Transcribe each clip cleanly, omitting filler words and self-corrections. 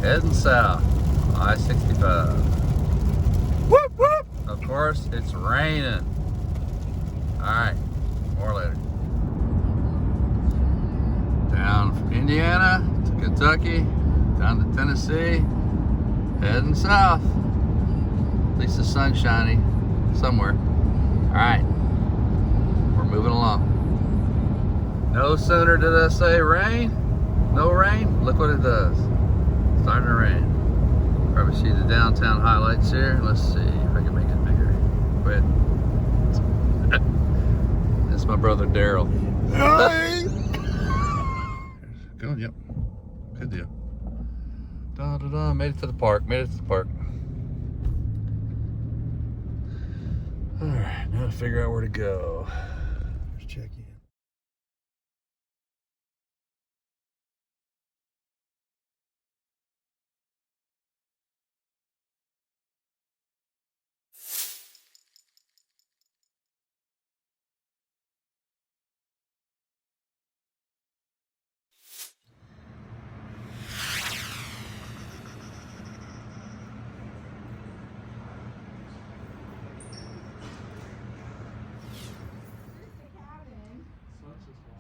Heading south, I-65. Whoop, whoop. Of course, it's raining. All right, more later. Down from Indiana to Kentucky, down to Tennessee, heading south. At least the sun's shining somewhere. All right, we're moving along. No sooner did I say rain, no rain, look what it does. It's starting to rain. Probably see the downtown highlights here. Let's see if I can make it bigger. Quit. That's my brother Daryl. Good, yep. Good deal. Da da da. Made it to the park. Made it to the park. All right, now to figure out where to go. Let's check in.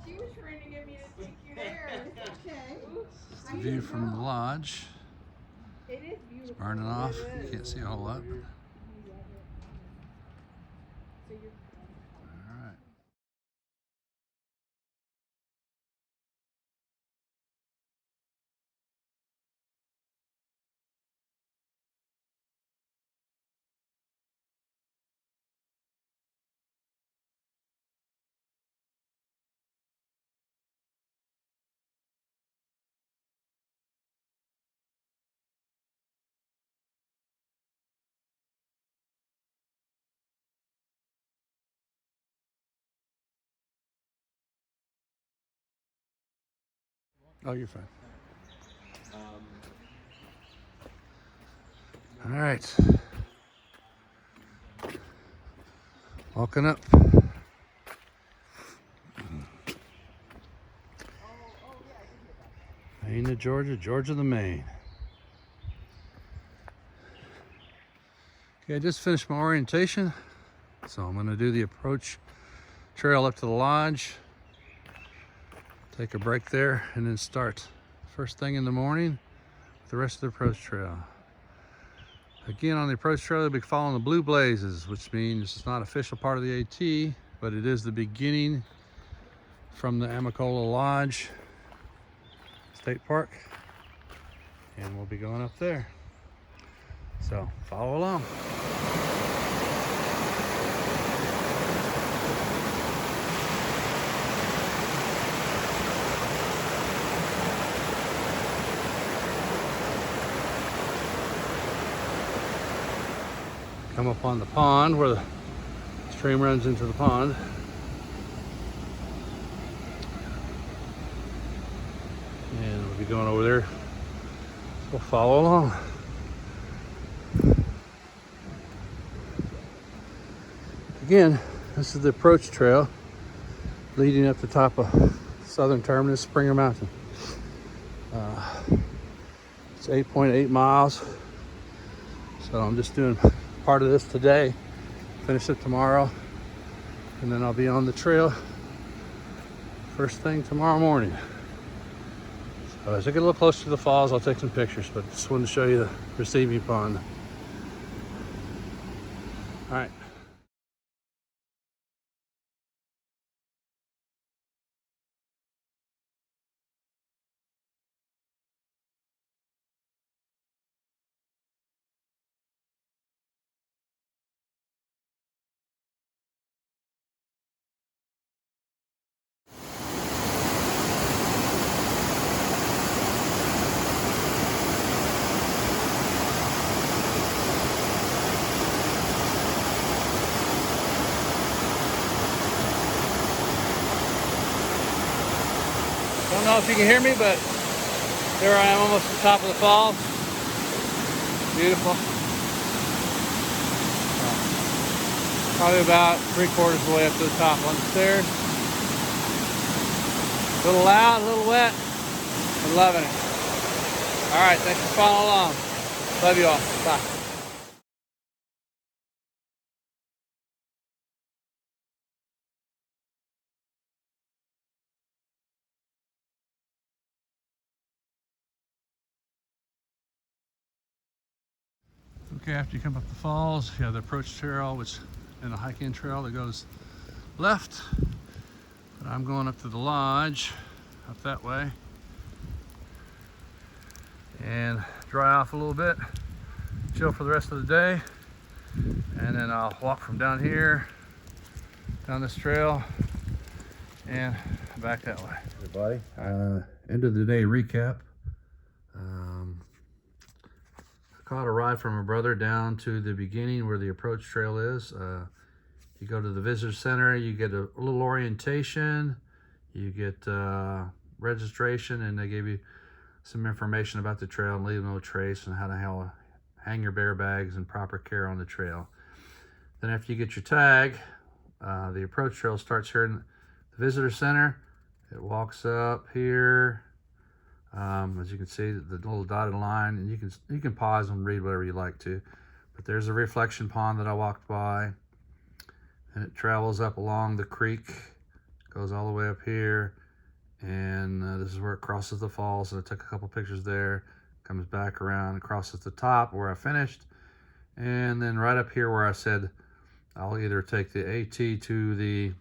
She was trying to get me to take you there. Okay. It's the view from the lodge. It is beautiful. It's burning off. You can't see a whole lot. All right. Oh, you're fine. All right. Walking up. Maine to Georgia, Georgia to Maine. Okay, I just finished my orientation. So I'm gonna do the approach trail up to the lodge. Take a break there and then start first thing in the morning with the rest of the approach trail. Again, on the approach trail, they'll be following the blue blazes, which means it's not official part of the AT, but it is the beginning from the Amicola Lodge State Park. And we'll be going up there. So follow along. Come up on the pond where the stream runs into the pond. And we'll be going over there. We'll follow along. Again, this is the approach trail leading up the top of southern terminus, Springer Mountain. It's 8.8 miles. So I'm just doing part of this today, finish it tomorrow, and then I'll be on the trail first thing tomorrow morning. So as I get a little closer to the falls, I'll take some pictures, but just wanted to show you the receiving pond. All right. Don't know if you can hear me, but there I am, almost at the top of the falls. Beautiful. Probably about 3/4 of the way up to the top on the stairs. A little loud, a little wet, but loving it. All right, thanks for following along. Love you all. Bye. Okay, after you come up the falls, you have the approach trail, which and a hike-in trail that goes left. But I'm going up to the lodge, up that way, and dry off a little bit, chill for the rest of the day, and then I'll walk from down here, down this trail, and back that way. Everybody, end of the day recap. I caught a ride from my brother down to the beginning where the approach trail is. You go to the visitor center, you get a little orientation, you get registration, and they give you some information about the trail and leave no trace and how to hang your bear bags and proper care on the trail. Then after you get your tag, the approach trail starts here in the visitor center. It walks up here. As you can see, the little dotted line, and you can pause and read whatever you like to. But there's a reflection pond that I walked by, and it travels up along the creek, goes all the way up here, and this is where it crosses the falls. And I took a couple pictures there. Comes back around and crosses the top where I finished, and then right up here where I said I'll either take the AT to the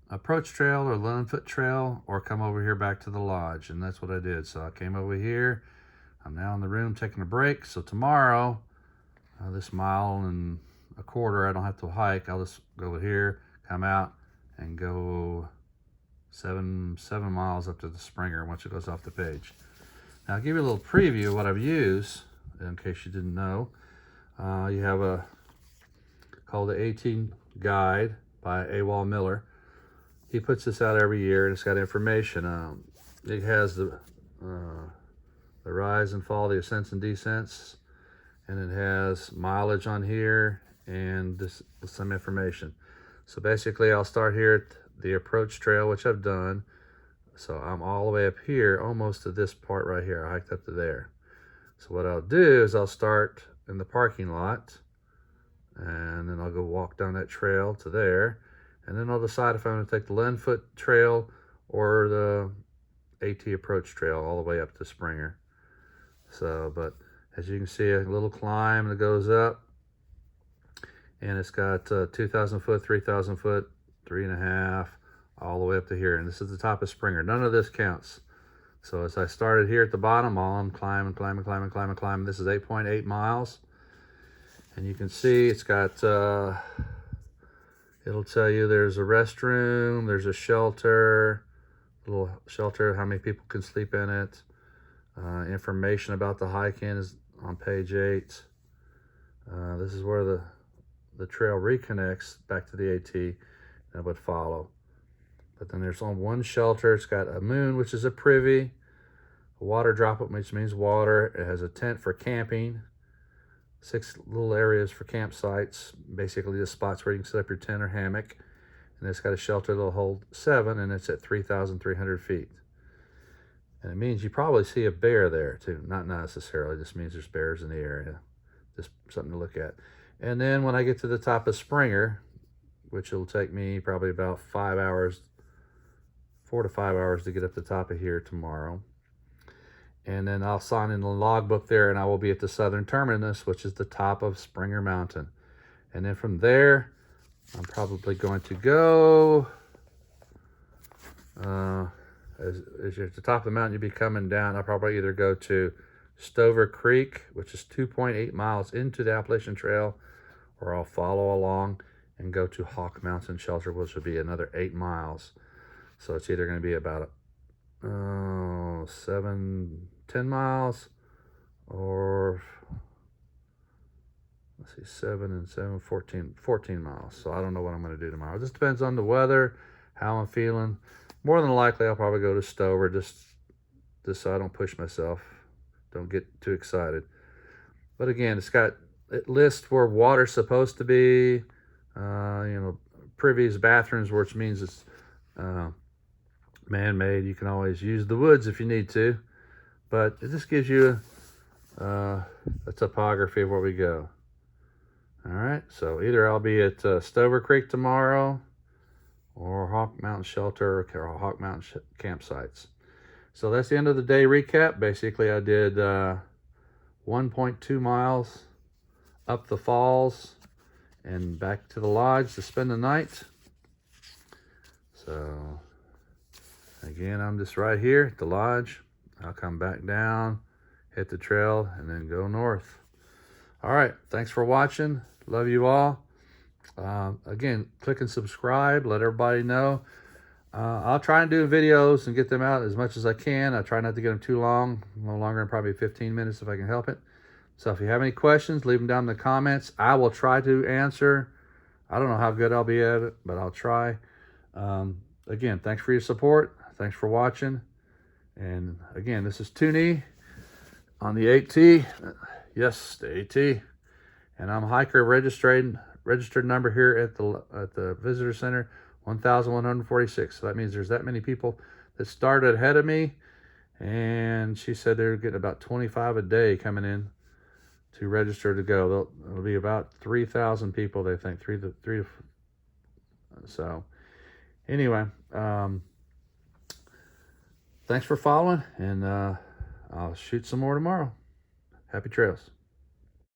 approach trail or 11-foot trail, or come over here back to the lodge, and that's what I did. So I came over here. I'm now in the room taking a break. So tomorrow, this 1.25 miles I don't have to hike. I'll just go over here, come out, and go 7 miles up to the Springer once it goes off the page. Now I'll give you a little preview of what I've used in case you didn't know. You have a called the 18 Guide by A. Miller. He puts this out every year, and it's got information. It has the rise and fall, the ascents and descents, and it has mileage on here and some information. So basically, I'll start here at the approach trail, which I've done. So I'm all the way up here, almost to this part right here. I hiked up to there. So what I'll do is I'll start in the parking lot, and then I'll go walk down that trail to there. And then I'll decide if I'm going to take the 11-foot trail or the AT approach trail all the way up to Springer. So, but as you can see, a little climb that goes up, and it's got 2,000 foot, 3,000 foot, 3.5, all the way up to here. And this is the top of Springer. None of this counts. So as I started here at the bottom, I'm climbing. This is 8.8 miles. And you can see it's got... it'll tell you there's a restroom, there's a shelter, little shelter, how many people can sleep in it. Information about the hike-in is on page 8. This is where the trail reconnects back to the AT that would follow. But then there's on one shelter, it's got a moon, which is a privy, a water drop-up, which means water. It has a tent for camping. 6 little areas for campsites, basically the spots where you can set up your tent or hammock. And it's got a shelter that'll hold 7, and it's at 3,300 feet. And it means you probably see a bear there too. Not necessarily, just means there's bears in the area. Just something to look at. And then when I get to the top of Springer, which will take me probably about 5 hours, 4 to 5 hours to get up the top of here tomorrow. And then I'll sign in the logbook there, and I will be at the southern terminus, which is the top of Springer Mountain. And then from there, I'm probably going to go, as you're at the top of the mountain, you'll be coming down. I'll probably either go to Stover Creek, which is 2.8 miles into the Appalachian Trail, or I'll follow along and go to Hawk Mountain Shelter, which will be another 8 miles. So it's either going to be about 10 miles, or let's see, 7 and 7, 14 miles. So I don't know what I'm going to do tomorrow. It just depends on the weather, how I'm feeling. More than likely, I'll probably go to Stover just so I don't push myself. Don't get too excited. But again, it lists where water's supposed to be, privies, bathrooms, which means it's man-made. You can always use the woods if you need to. but it just gives you a topography of where we go. All right, so either I'll be at Stover Creek tomorrow or Hawk Mountain Shelter or Hawk Mountain campsites. So that's the end of the day recap. Basically, I did 1.2 miles up the falls and back to the lodge to spend the night. So again, I'm just right here at the lodge. I'll come back down, hit the trail, and then go north. All right, thanks for watching. Love you all. Again, click and subscribe. Let everybody know. I'll try and do videos and get them out as much as I can. I try not to get them too long. No longer than probably 15 minutes if I can help it. So if you have any questions, leave them down in the comments. I will try to answer. I don't know how good I'll be at it, but I'll try. Again, thanks for your support. Thanks for watching. And again, this is 2-knee on the 8T. Yes, the 8T. And I'm hiker registered number here at the visitor center, 1,146. So that means there's that many people that started ahead of me. And she said they're getting about 25 a day coming in to register to go. There'll be about 3,000 people, they think. So anyway, thanks for following, and I'll shoot some more tomorrow. Happy trails.